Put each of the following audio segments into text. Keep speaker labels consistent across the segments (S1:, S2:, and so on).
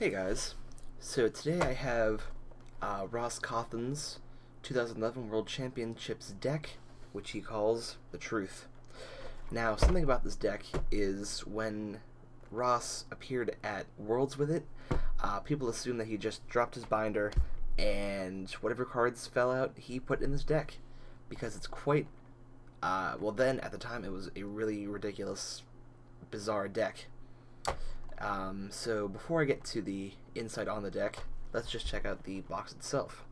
S1: Hey guys, so today I have Ross Cawthon's 2011 World Championships deck, which he calls the Truth. Now, something about this deck is when Ross appeared at Worlds with it, people assumed that he just dropped his binder and whatever cards fell out, he put in this deck, because it's quite, well then, at the time, it was a really ridiculous, bizarre deck. So before I get to the insight on the deck, let's just check out the box itself.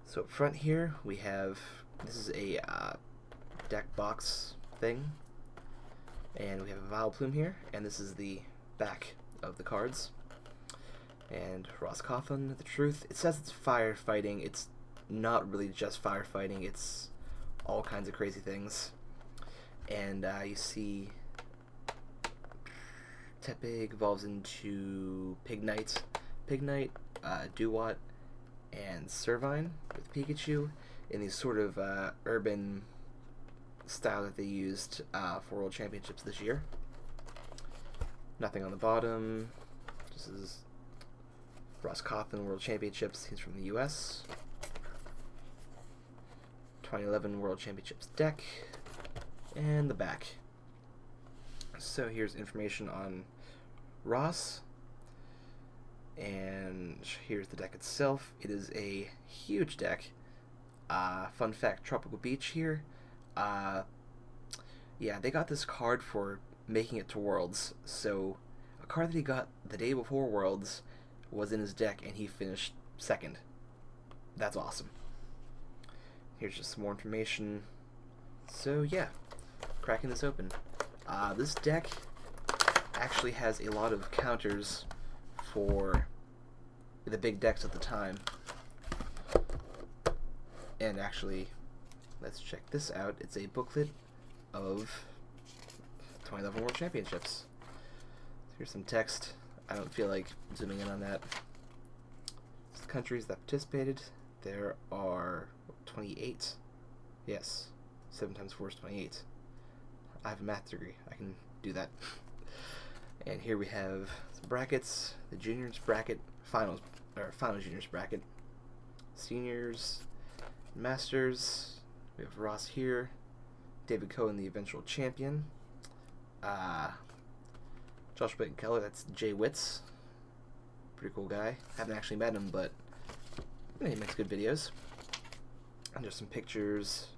S1: So up front here we have, this is a deck box thing, and we have a Vile Plume here, and this is the back of the cards. And Ross Cawthon, the Truth. It says it's firefighting. It's not really just firefighting, it's all kinds of crazy things. And you see Tepig evolves into Pignite, Duwat, and Servine with Pikachu in these sort of urban style that they used for World Championships this year. Nothing on the bottom. This is Ross Cawthon World Championships. He's from the US. 2011 World Championships deck. And the back. So here's information on Ross, and here's the deck itself. It is a huge deck. Fun fact, Tropical Beach here. Yeah, they got this card for making it to Worlds, so a card that he got the day before Worlds was in his deck, and he finished second. That's awesome. Here's just some more information. So yeah, cracking this open. This deck actually has a lot of counters for the big decks at the time. And actually, let's check this out. It's a booklet of 2011 World Championships. Here's some text. I don't feel like zooming in on that. The countries that participated. There are 28. Yes, 7 times 4 is 28. I have a math degree. I can do that. And here we have some brackets. The juniors bracket, finals juniors bracket, seniors, masters. We have Ross here, David Cohen, the eventual champion. Josh Keller, that's Jay Witz. Pretty cool guy. Haven't actually met him, but he makes good videos. And there's some pictures.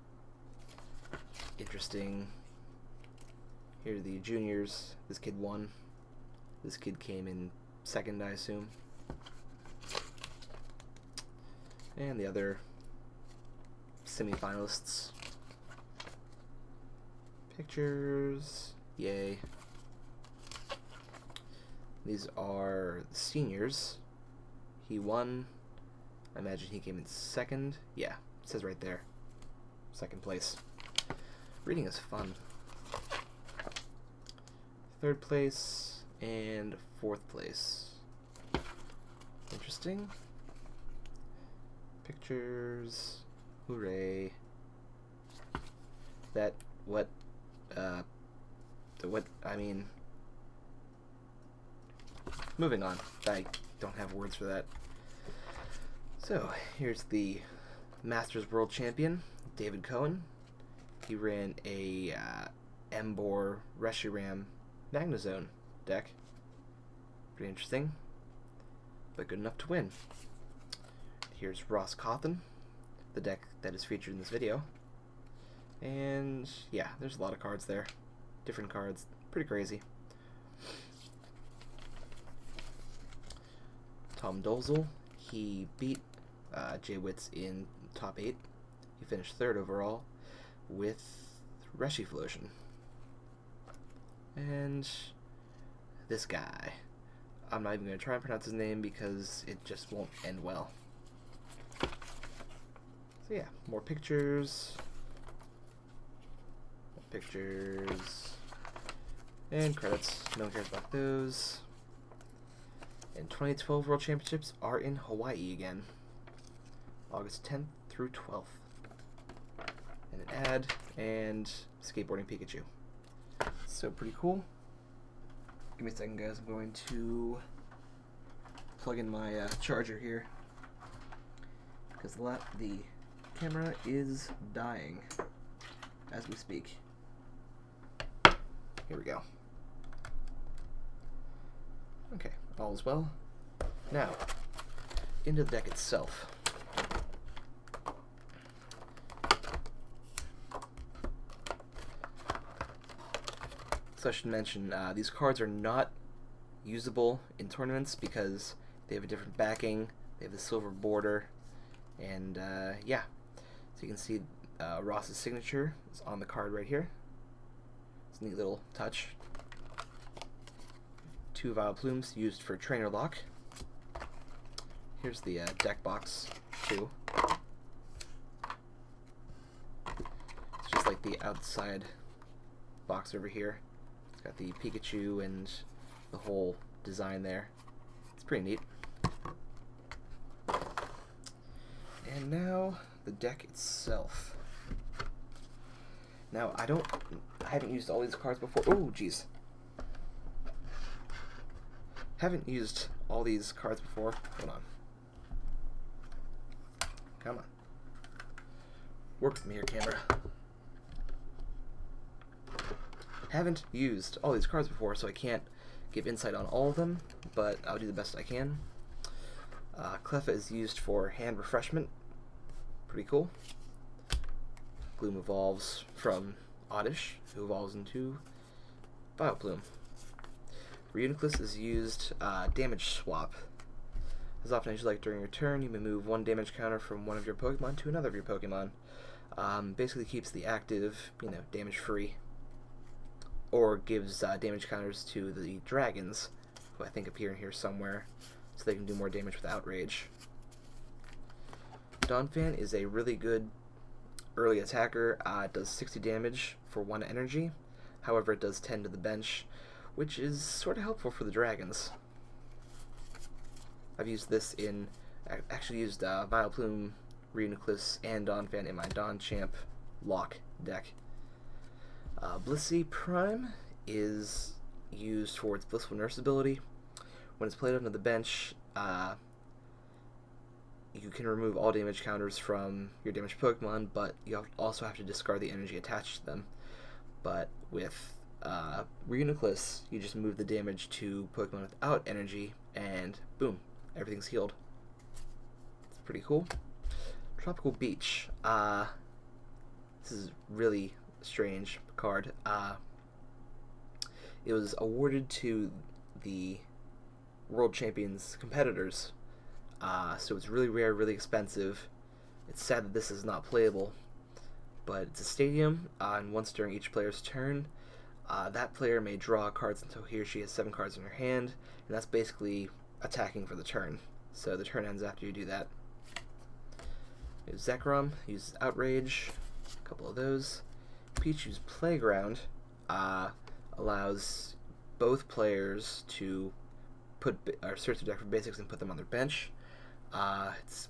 S1: Interesting. Here are the juniors. This kid won. This kid came in second, I assume. And the other semi-finalists. Pictures. Yay. These are the seniors. He won. I imagine he came in second. Yeah, it says right there. Second place. Reading is fun. Third place and fourth place. Interesting. Pictures. Hooray. That, what, I mean, moving on. I don't have words for that. So, here's the Masters World Champion, David Cohen. He ran a Emboar Reshiram Magnezone deck. Pretty interesting, but good enough to win. Here's Ross Cawthon, the deck that is featured in this video. And yeah, there's a lot of cards there. Different cards. Pretty crazy. Tom Dozel, he beat Jay Witz in top 8. He finished third overall with Reshiram. And this guy. I'm not even going to try and pronounce his name because it just won't end well. So yeah, more pictures. Pictures. And credits. No one cares about those. And 2012 World Championships are in Hawaii again. August 10th through 12th. And an ad and skateboarding Pikachu. So pretty cool. Give me a second, guys. I'm going to plug in my charger here, because the camera is dying as we speak. Here we go. Okay, all is well. Now, into the deck itself. So I should mention, these cards are not usable in tournaments because they have a different backing, they have the silver border, and yeah. So you can see Ross's signature is on the card right here. It's a neat little touch. 2 Vile Plumes used for trainer lock. Here's the deck box, too. It's just like the outside box over here. It's got the Pikachu and the whole design there. It's pretty neat. And now the deck itself. Now I haven't used all these cards before. Oh, jeez. Haven't used all these cards before. Hold on. Come on. Work with me here, camera. Haven't used all these cards before, so I can't give insight on all of them, but I'll do the best I can. Cleffa is used for hand refreshment. Pretty cool. Gloom evolves from Oddish, who evolves into Vileplume. Reuniclus is used damage swap. As often as you like during your turn, you may move 1 damage counter from one of your Pokemon to another of your Pokemon. Basically keeps the active, damage free. Or gives damage counters to the dragons, who I think appear in here somewhere, so they can do more damage with Outrage. Donphan is a really good early attacker. It does 60 damage for 1 energy. However, it does 10 to the bench, which is sort of helpful for the dragons. I've used this actually used Vileplume, Reuniclus, and Donphan in my Donchamp lock deck. Blissey Prime is used for its Blissful Nurse ability. When it's played under the bench, you can remove all damage counters from your damaged Pokemon, but you also have to discard the energy attached to them. But with Reuniclus, you just move the damage to Pokemon without energy, and boom, everything's healed. It's pretty cool. Tropical Beach. This is really strange card. It was awarded to the World Champions competitors, so it's really rare, really expensive. It's sad that this is not playable, but it's a stadium, and once during each player's turn, that player may draw cards until he or she has 7 cards in her hand, and that's basically attacking for the turn. So the turn ends after you do that. Zekrom uses Outrage, a couple of those. Pichu's Playground allows both players to search the deck for basics and put them on their bench. It's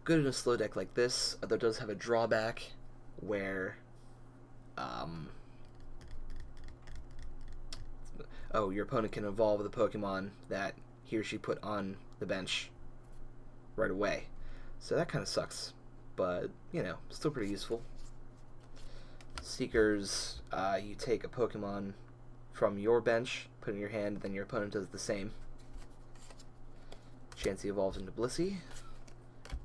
S1: good in a slow deck like this, although it does have a drawback where your opponent can evolve the Pokemon that he or she put on the bench right away. So that kind of sucks, but still pretty useful. Seekers, you take a Pokemon from your bench, put it in your hand, then your opponent does the same. Chansey evolves into Blissey.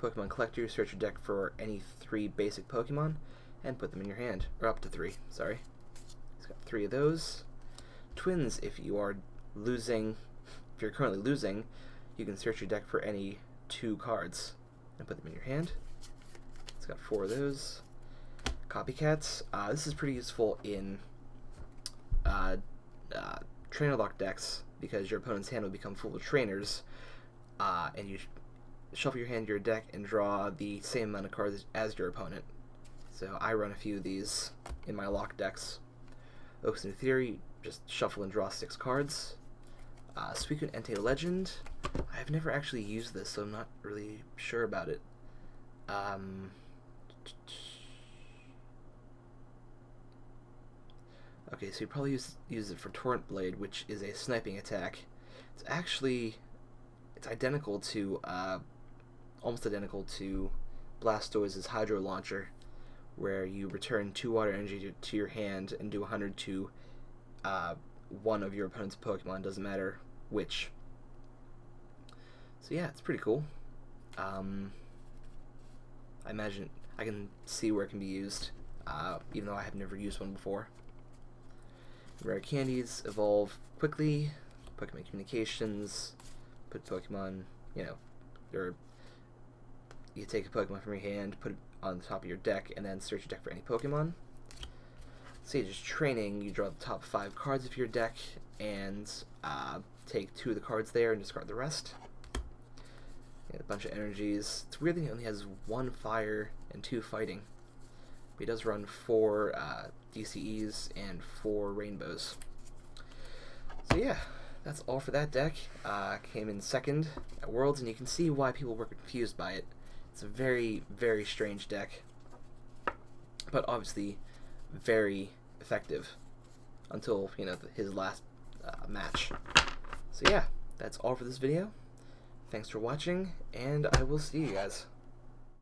S1: Pokemon Collector, you search your deck for any 3 basic Pokemon and put them in your hand. Or up to 3, sorry. He's got 3 of those. Twins, if you're currently losing, you can search your deck for any 2 cards and put them in your hand. It's got 4 of those. Copycats. This is pretty useful in trainer lock decks because your opponent's hand will become full of trainers, and you shuffle your hand to your deck and draw the same amount of cards as your opponent. So I run a few of these in my lock decks. Oaks New Theory, just shuffle and draw 6 cards. Suicune Entei Legend. I've never actually used this, so I'm not really sure about it. Okay, so you probably use it for Torrent Blade, which is a sniping attack. It's actually it's identical to, almost identical to Blastoise's Hydro Launcher, where you return 2 water energy to your hand and do 100 to one of your opponent's Pokemon, doesn't matter which. So yeah, it's pretty cool. I imagine I can see where it can be used, even though I have never used one before. Rare candies evolve quickly. Pokemon communications. Put Pokemon, you know, you take a Pokemon from your hand, put it on the top of your deck, and then search your deck for any Pokemon. Sage's Training, you draw the top 5 cards of your deck, and take 2 of the cards there and discard the rest. A bunch of energies. It's weird that he only has 1 fire and 2 fighting. But he does run 4 DCEs and 4 rainbows. So yeah, that's all for that deck. Came in second at Worlds, and you can see why people were confused by it. It's a very, very strange deck, but obviously very effective until, you know, his last match. So yeah, that's all for this video. Thanks for watching, and I will see you guys.